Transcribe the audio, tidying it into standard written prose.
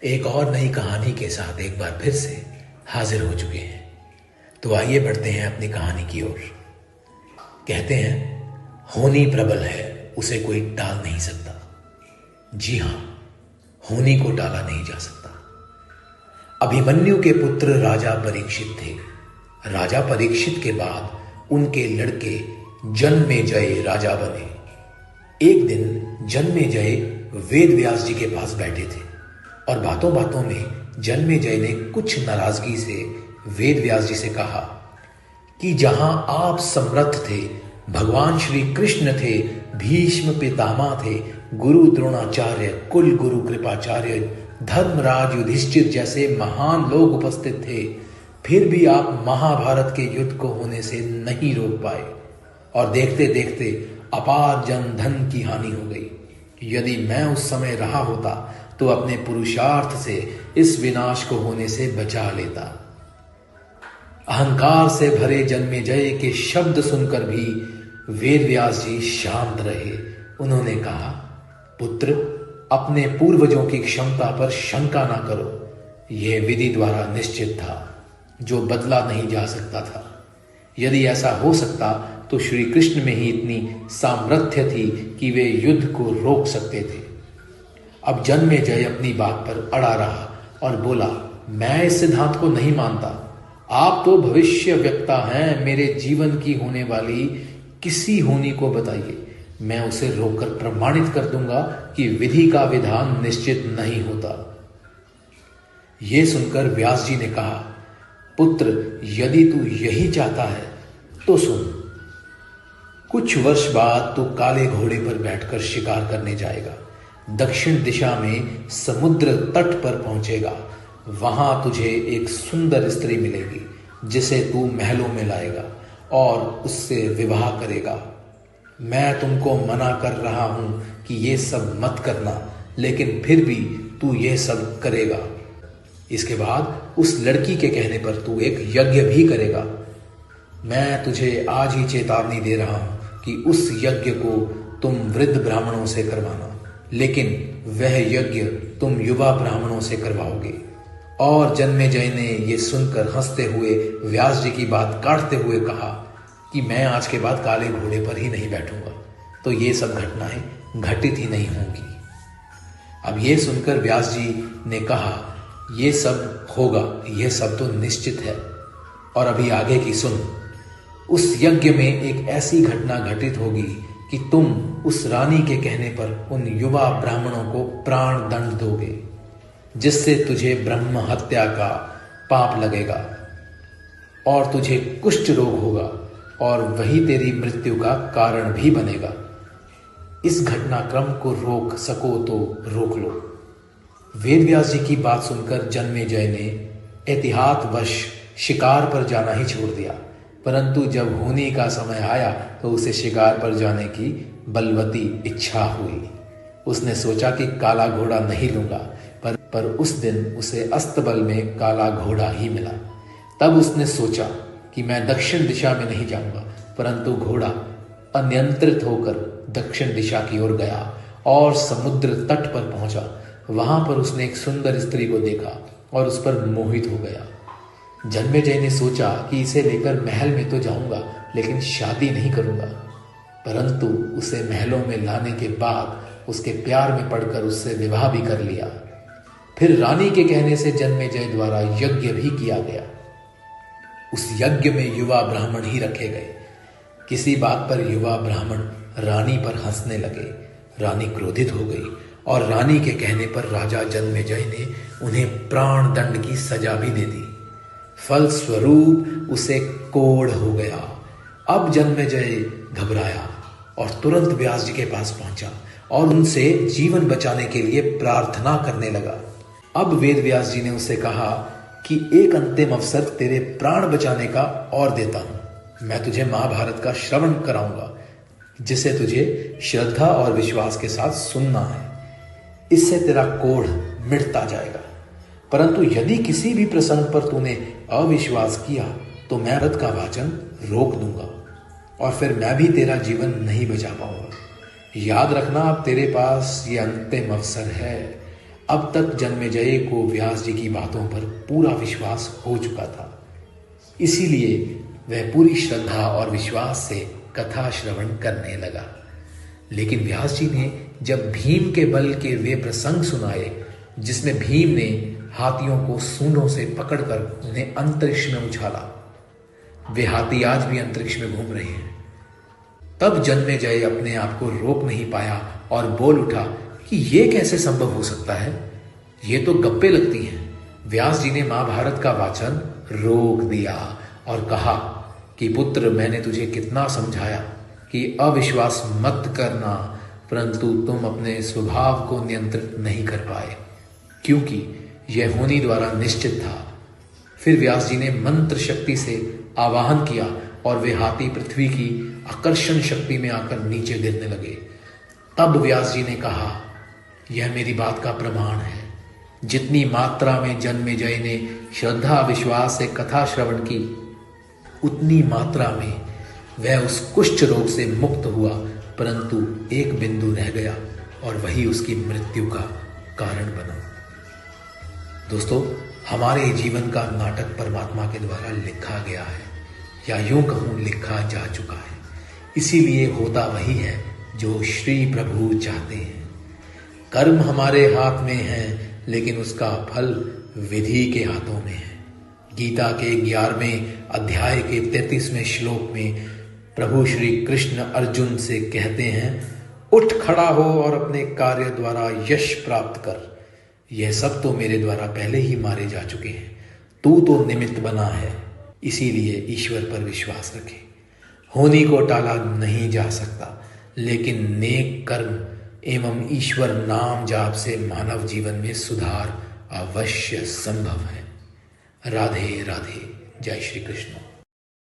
एक और नई कहानी के साथ एक बार फिर से हाजिर हो चुके हैं। तो आइए बढ़ते हैं अपनी कहानी की ओर। कहते हैं, होनी प्रबल है, उसे कोई टाल नहीं सकता। जी हाँ, होनी को टाला नहीं जा सकता। अभिमन्यु के पुत्र राजा परीक्षित थे। राजा परीक्षित के बाद उनके लड़के जन्मेजय राजा बने। एक दिन जन्मेजय वेद व्यास जी के पास बैठे थे और बातों बातों में जन्मेजय ने कुछ नाराजगी से वेद व्यास जी से कहा कि जहां आप समर्थ थे, भगवान श्री कृष्ण थे, भीष्म पितामह थे, गुरु द्रोणाचार्य, कुल गुरु कृपाचार्य, धर्मराज युधिष्ठिर जैसे महान लोग उपस्थित थे, फिर भी आप महाभारत के युद्ध को होने से नहीं रोक पाए और देखते देखते अपार जन धन की हानि हो गई। यदि मैं उस समय रहा होता तो अपने पुरुषार्थ से इस विनाश को होने से बचा लेता। अहंकार से भरे जन्मेजय के शब्द सुनकर भी वेद व्यास जी शांत रहे। उन्होंने कहा, पुत्र, अपने पूर्वजों की क्षमता पर शंका ना करो। यह विधि द्वारा निश्चित था, जो बदला नहीं जा सकता था। यदि ऐसा हो सकता तो श्री कृष्ण में ही इतनी सामर्थ्य थी कि वे युद्ध को रोक सकते थे। अब जन्मेजय अपनी बात पर अड़ा रहा और बोला, मैं इस सिद्धांत को नहीं मानता। आप तो भविष्य वक्ता हैं। मेरे जीवन की होने वाली किसी होनी को बताइए, मैं उसे रोककर प्रमाणित कर दूंगा कि विधि का विधान निश्चित नहीं होता। यह सुनकर व्यास जी ने कहा, पुत्र, यदि तू यही चाहता है तो सुन। कुछ वर्ष बाद तू काले घोड़े पर बैठकर शिकार करने जाएगा। दक्षिण दिशा में समुद्र तट पर पहुंचेगा। वहां तुझे एक सुंदर स्त्री मिलेगी जिसे तू महलों में लाएगा और उससे विवाह करेगा। मैं तुमको मना कर रहा हूं कि ये सब मत करना, लेकिन फिर भी तू ये सब करेगा। इसके बाद उस लड़की के कहने पर तू एक यज्ञ भी करेगा। मैं तुझे आज ही चेतावनी दे रहा हूं कि उस यज्ञ को तुम वृद्ध ब्राह्मणों से करवाना, लेकिन वह यज्ञ तुम युवा ब्राह्मणों से करवाओगे। और जन्मेजय ने यह सुनकर हंसते हुए व्यास जी की बात काटते हुए कहा कि मैं आज के बाद काले घोड़े पर ही नहीं बैठूंगा, तो ये सब घटनाएं घटित ही नहीं होंगी। अब ये सुनकर व्यास जी ने कहा, ये सब होगा, यह सब तो निश्चित है। और अभी आगे की सुन। उस यज्ञ में एक ऐसी घटना घटित होगी कि तुम उस रानी के कहने पर उन युवा ब्राह्मणों को प्राण दंड दोगे, जिससे तुझे ब्रह्म हत्या का पाप लगेगा और तुझे कुष्ठ रोग होगा और वही तेरी मृत्यु का कारण भी बनेगा। इस घटनाक्रम को रोक सको तो रोक लो। वेद व्यास जी की बात सुनकर जन्मेजय ने एहतियातवश शिकार पर जाना ही छोड़ दिया, परंतु जब होनी का समय आया तो उसे शिकार पर जाने की बलवती इच्छा हुई। उसने सोचा कि काला घोड़ा नहीं लूंगा, पर उस दिन उसे अस्तबल में काला घोड़ा ही मिला। तब उसने सोचा कि मैं दक्षिण दिशा में नहीं जाऊंगा, परंतु घोड़ा अनियंत्रित होकर दक्षिण दिशा की ओर गया और समुद्र तट पर पहुंचा। वहां पर उसने एक सुंदर स्त्री को देखा और उस पर मोहित हो गया। जन्मेजय ने सोचा कि इसे लेकर महल में तो जाऊंगा, लेकिन शादी नहीं करूंगा। परंतु उसे महलों में लाने के बाद उसके प्यार में पड़कर उससे विवाह भी कर लिया। फिर रानी के कहने से जन्मेजय द्वारा यज्ञ भी किया गया। उस यज्ञ में युवा ब्राह्मण ही रखे गए। किसी बात पर युवा ब्राह्मण रानी पर हंसने लगे। रानी क्रोधित हो गई और रानी के कहने पर राजा जन्मेजय ने उन्हें प्राण दंड की सजा भी दे दी। फलस्वरूप उसे कोढ़ हो गया। अब जन्मेजय घबराया और तुरंत व्यास जी के पास पहुंचा और उनसे जीवन बचाने के लिए प्रार्थना करने लगा। अब वेद व्यास जी ने उसे कहा कि एक अंतिम अवसर तेरे प्राण बचाने का और देता हूं। मैं तुझे महाभारत का श्रवण कराऊंगा, जिसे तुझे श्रद्धा और विश्वास के साथ सुनना है। इससे तेरा कोढ़ मिटता जाएगा। परंतु यदि किसी भी प्रसंग पर तूने अविश्वास किया तो मैं रथ का वाचन रोक दूंगा और फिर मैं भी तेरा जीवन नहीं बचा पाऊंगा। याद रखना, अब तेरे पास ये अंतिम अवसर है। अब तक जन्मेजय को व्यास जी की बातों पर पूरा विश्वास हो चुका था, इसीलिए वह पूरी श्रद्धा और विश्वास से कथा श्रवण करने लगा। लेकिन व्यास जी ने जब भीम के बल के वे प्रसंग सुनाए जिसमें भीम ने हाथियों को सूंडों से पकड़कर उन्हें अंतरिक्ष में उछाला, वे हाथी आज भी अंतरिक्ष में घूम रहे हैं, तब जन्मेजय अपने आप को रोक नहीं पाया और बोल उठा कि ये कैसे संभव हो सकता है, ये तो गप्पे लगती हैं। व्यास जी ने महाभारत का वाचन रोक दिया और कहा कि पुत्र, मैंने तुझे कितना समझाया कि अविश्वास मत करना, परंतु तुम अपने स्वभाव को नियंत्रित नहीं कर पाए, क्योंकि यह होनी द्वारा निश्चित था। फिर व्यास जी ने मंत्र शक्ति से आवाहन किया और वे हाथी पृथ्वी की आकर्षण शक्ति में आकर नीचे गिरने लगे। तब व्यास जी ने कहा, यह मेरी बात का प्रमाण है। जितनी मात्रा में जन्मेजय ने श्रद्धा विश्वास से कथा श्रवण की, उतनी मात्रा में वह उस कुष्ठ रोग से मुक्त हुआ, परंतु एक बिंदु रह गया और वही उसकी मृत्यु का कारण बना। दोस्तों, हमारे जीवन का नाटक परमात्मा के द्वारा लिखा गया है, या यूं कहूं लिखा जा चुका है। इसीलिए होता वही है जो श्री प्रभु चाहते हैं। कर्म हमारे हाथ में है, लेकिन उसका फल विधि के हाथों में है। गीता के 11वें अध्याय के 33वें श्लोक में प्रभु श्री कृष्ण अर्जुन से कहते हैं, उठ खड़ा हो और अपने कार्य द्वारा यश प्राप्त कर। यह सब तो मेरे द्वारा पहले ही मारे जा चुके हैं, तू तो निमित्त बना है। इसीलिए ईश्वर पर विश्वास रखें। होनी को टाला नहीं जा सकता, लेकिन नेक कर्म एवं ईश्वर नाम जाप से मानव जीवन में सुधार अवश्य संभव है। राधे राधे। जय श्री कृष्ण।